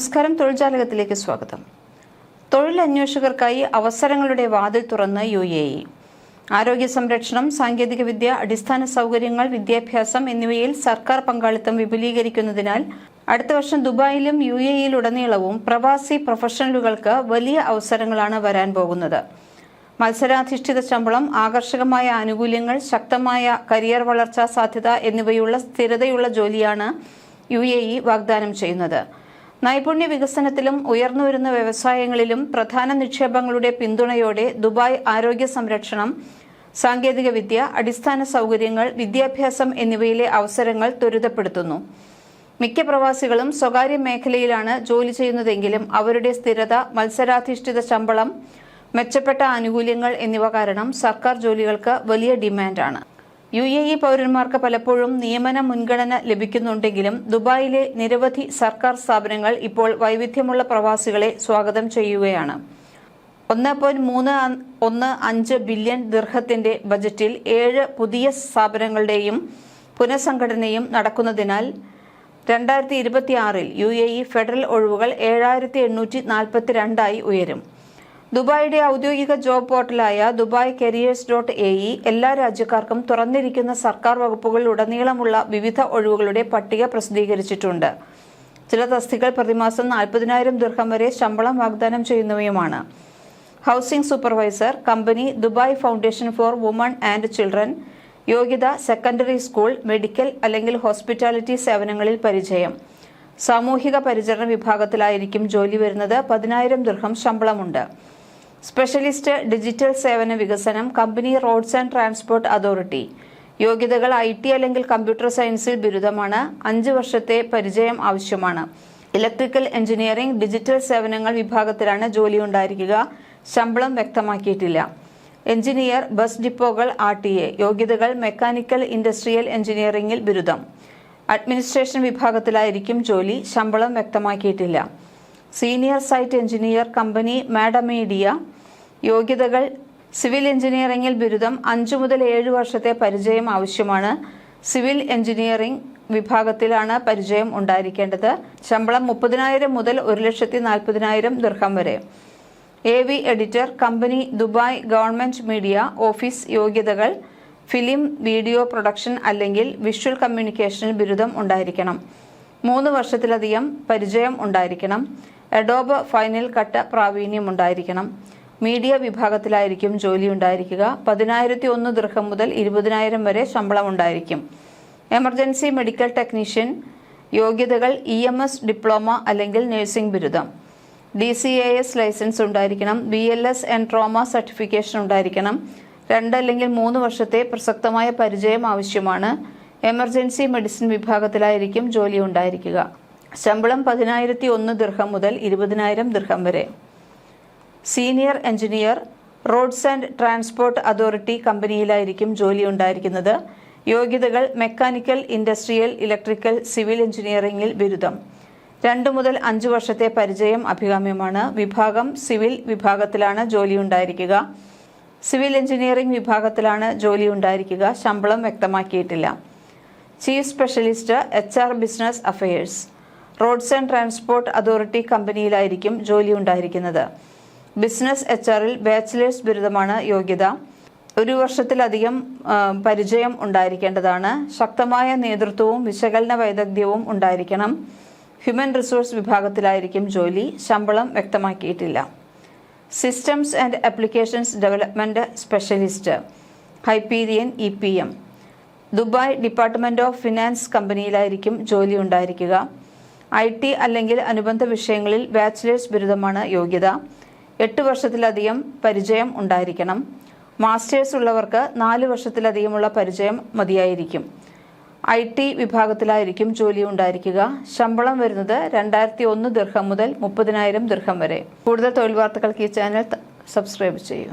നമസ്കാരം, തൊഴിൽജാലകത്തിലേക്ക് സ്വാഗതം. തൊഴിലന്വേഷകർക്കായി അവസരങ്ങളുടെ വാതിൽ തുറന്ന് UAE. ആരോഗ്യ സംരക്ഷണം, സാങ്കേതികവിദ്യ, അടിസ്ഥാന സൗകര്യങ്ങൾ, വിദ്യാഭ്യാസം എന്നിവയിൽ സർക്കാർ പങ്കാളിത്തം വിപുലീകരിക്കുന്നതിനാൽ അടുത്ത വർഷം ദുബായിലും UAEയിലുടനീളവും പ്രവാസി പ്രൊഫഷണലുകൾക്ക് വലിയ അവസരങ്ങളാണ് വരാൻ പോകുന്നത്. മത്സരാധിഷ്ഠിത ശമ്പളം, ആകർഷകമായ ആനുകൂല്യങ്ങൾ, ശക്തമായ കരിയർ വളർച്ചാ സാധ്യത എന്നിവയുള്ള സ്ഥിരതയുള്ള ജോലിയാണ് UAE വാഗ്ദാനം ചെയ്യുന്നത്. നൈപുണ്യ വികസനത്തിലും ഉയർന്നുവരുന്ന വ്യവസായങ്ങളിലും പ്രധാന നിക്ഷേപങ്ങളുടെ പിന്തുണയോടെ ദുബായ് ആരോഗ്യ സംരക്ഷണം, സാങ്കേതികവിദ്യ, അടിസ്ഥാന സൗകര്യങ്ങൾ, വിദ്യാഭ്യാസം എന്നിവയിലെ അവസരങ്ങൾ ത്വരിതപ്പെടുത്തുന്നു. മിക്ക പ്രവാസികളും സ്വകാര്യ മേഖലയിലാണ് ജോലി ചെയ്യുന്നതെങ്കിലും അവരുടെ സ്ഥിരത, മത്സരാധിഷ്ഠിത ശമ്പളം, മെച്ചപ്പെട്ട ആനുകൂല്യങ്ങൾ എന്നിവ കാരണം സർക്കാർ ജോലികൾക്ക് വലിയ ഡിമാൻഡാണ്. UAE പൗരന്മാർക്ക് പലപ്പോഴും നിയമന മുൻഗണന ലഭിക്കുന്നുണ്ടെങ്കിലും ദുബായിലെ നിരവധി സർക്കാർ സ്ഥാപനങ്ങൾ ഇപ്പോൾ വൈവിധ്യമുള്ള പ്രവാസികളെ സ്വാഗതം ചെയ്യുകയാണ്. 1.35 ബില്യൺ ദിർഹത്തിന്റെ ബജറ്റിൽ 7 പുതിയ സ്ഥാപനങ്ങളുടെയും പുനഃസംഘടനയും നടക്കുന്നതിനാൽ 2026-ൽ UAE ഫെഡറൽ ഒഴിവുകൾ 7842 ഉയരും. ദുബായിയുടെ ഔദ്യോഗിക ജോബ് പോർട്ടലായ ദുബായ് കരിയേഴ്സ്.ae എല്ലാ രാജ്യക്കാർക്കും തുറന്നിരിക്കുന്ന സർക്കാർ വകുപ്പുകളിലുടനീളമുള്ള വിവിധ ഒഴിവുകളുടെ പട്ടിക പ്രസിദ്ധീകരിച്ചിട്ടുണ്ട്. ചില തസ്തികകൾ പ്രതിമാസം 40,000 ദിർഹം വരെ ശമ്പളം വാഗ്ദാനം ചെയ്യുന്നവയുമാണ്. Housing supervisor, company, Dubai foundation for woman and children. യോഗ്യത: സെക്കൻഡറി സ്കൂൾ, മെഡിക്കൽ അല്ലെങ്കിൽ ഹോസ്പിറ്റാലിറ്റി സേവനങ്ങളിൽ പരിചയം. സാമൂഹിക പരിചരണ വിഭാഗത്തിലായിരിക്കും ജോലി വരുന്നത്. 10,000 ദിർഹം ശമ്പളമുണ്ട്. സ്പെഷ്യലിസ്റ്റ്, ഡിജിറ്റൽ സേവന വികസനം, company, roads and transport authority. യോഗ്യതകൾ: IT അല്ലെങ്കിൽ കമ്പ്യൂട്ടർ സയൻസിൽ ബിരുദമാണ്. 5 വർഷത്തെ പരിചയം ആവശ്യമാണ്. ഇലക്ട്രിക്കൽ എഞ്ചിനീയറിംഗ്, ഡിജിറ്റൽ സേവനങ്ങൾ വിഭാഗത്തിലാണ് ജോലി ഉണ്ടായിരിക്കുക. ശമ്പളം വ്യക്തമാക്കിയിട്ടില്ല. എഞ്ചിനീയർ, ബസ് ഡിപ്പോകൾ, RTA. യോഗ്യതകൾ: മെക്കാനിക്കൽ, ഇൻഡസ്ട്രിയൽ എഞ്ചിനീയറിംഗിൽ ബിരുദം. അഡ്മിനിസ്ട്രേഷൻ വിഭാഗത്തിലായിരിക്കും ജോലി. ശമ്പളം വ്യക്തമാക്കിയിട്ടില്ല. സീനിയർ സൈറ്റ് എഞ്ചിനീയർ, കമ്പനി, മാഡമീഡിയ. യോഗ്യതകൾ: സിവിൽ എഞ്ചിനീയറിംഗിൽ ബിരുദം. 5 മുതൽ 7 വർഷത്തെ പരിചയം ആവശ്യമാണ്. സിവിൽ എഞ്ചിനീയറിംഗ് വിഭാഗത്തിലാണ് പരിചയം ഉണ്ടായിരിക്കേണ്ടത്. ശമ്പളം 30,000 മുതൽ 1,40,000 ദിർഹം വരെ. AV editor, company, Dubai government media office. യോഗ്യതകൾ: ഫിലിം, വീഡിയോ പ്രൊഡക്ഷൻ അല്ലെങ്കിൽ വിഷ്വൽ കമ്മ്യൂണിക്കേഷനിൽ ബിരുദം ഉണ്ടായിരിക്കണം. 3 വർഷത്തിലധികം പരിചയം ഉണ്ടായിരിക്കണം. അഡോബ് ഫൈനൽ കട്ട് പ്രാവീണ്യം ഉണ്ടായിരിക്കണം. മീഡിയ വിഭാഗത്തിലായിരിക്കും ജോലി ഉണ്ടായിരിക്കുക. 10,001 ദിർഹം മുതൽ 20,000 വരെ ശമ്പളം ഉണ്ടായിരിക്കും. Emergency medical technician. യോഗ്യതകൾ: EMS ഡിപ്ലോമ അല്ലെങ്കിൽ നഴ്സിംഗ് ബിരുദം. DCAS ലൈസൻസ് ഉണ്ടായിരിക്കണം. BLS ആൻഡ് ട്രോമ സർട്ടിഫിക്കേഷൻ ഉണ്ടായിരിക്കണം. 2 അല്ലെങ്കിൽ 3 വർഷത്തെ പ്രസക്തമായ പരിചയം ആവശ്യമാണ്. എമർജൻസി മെഡിസിൻ വിഭാഗത്തിലായിരിക്കും ജോലി ഉണ്ടായിരിക്കുക. ശമ്പളം 10,001 ദിർഹം മുതൽ 20,000 ദിർഹം വരെ. Senior engineer, roads and transport authority കമ്പനിയിലായിരിക്കും ജോലി ഉണ്ടായിരിക്കുന്നത്. യോഗ്യതകൾ: മെക്കാനിക്കൽ, ഇൻഡസ്ട്രിയൽ, ഇലക്ട്രിക്കൽ, സിവിൽ എഞ്ചിനീയറിംഗിൽ ബിരുദം. 2 മുതൽ 5 വർഷത്തെ പരിചയം അഭികാമ്യമാണ്. വിഭാഗം: സിവിൽ വിഭാഗത്തിലാണ് ജോലി ഉണ്ടായിരിക്കുക. സിവിൽ എഞ്ചിനീയറിംഗ് വിഭാഗത്തിലാണ് ജോലി ഉണ്ടായിരിക്കുക. ശമ്പളം വ്യക്തമാക്കിയിട്ടില്ല. Chief specialist, HR business affairs. Roads and transport authority കമ്പനിയിലായിരിക്കും ജോലി ഉണ്ടായിരിക്കുന്നത്. ബിസിനസ് HRൽ ബാച്ചിലേഴ്സ് ബിരുദമാണ് യോഗ്യത. 1 വർഷത്തിലധികം പരിചയം ഉണ്ടായിരിക്കേണ്ടതാണ്. ശക്തമായ നേതൃത്വവും വിശകലന വൈദഗ്ധ്യവും ഉണ്ടായിരിക്കണം. ഹ്യൂമൻ റിസോഴ്സ് വിഭാഗത്തിലായിരിക്കും ജോലി. ശമ്പളം വ്യക്തമാക്കിയിട്ടില്ല. Systems and applications development specialist, Hyperion, EPM. Dubai department of finance കമ്പനിയിലായിരിക്കും ജോലി ഉണ്ടായിരിക്കുക. IT അല്ലെങ്കിൽ അനുബന്ധ വിഷയങ്ങളിൽ ബാച്ചിലേഴ്സ് ബിരുദമാണ് യോഗ്യത. 8 വർഷത്തിലധികം പരിചയം ഉണ്ടായിരിക്കണം. മാസ്റ്റേഴ്സ് ഉള്ളവർക്ക് 4 വർഷത്തിലധികമുള്ള പരിചയം മതിയായിരിക്കും. IT വിഭാഗത്തിലായിരിക്കും ജോലി ഉണ്ടായിരിക്കുക. ശമ്പളം വരുന്നത് 2,001 ദിർഹം മുതൽ 30,000 ദിർഹം വരെ. കൂടുതൽ തൊഴിൽ വാർത്തകൾക്ക് ഈ ചാനൽ സബ്സ്ക്രൈബ് ചെയ്യൂ.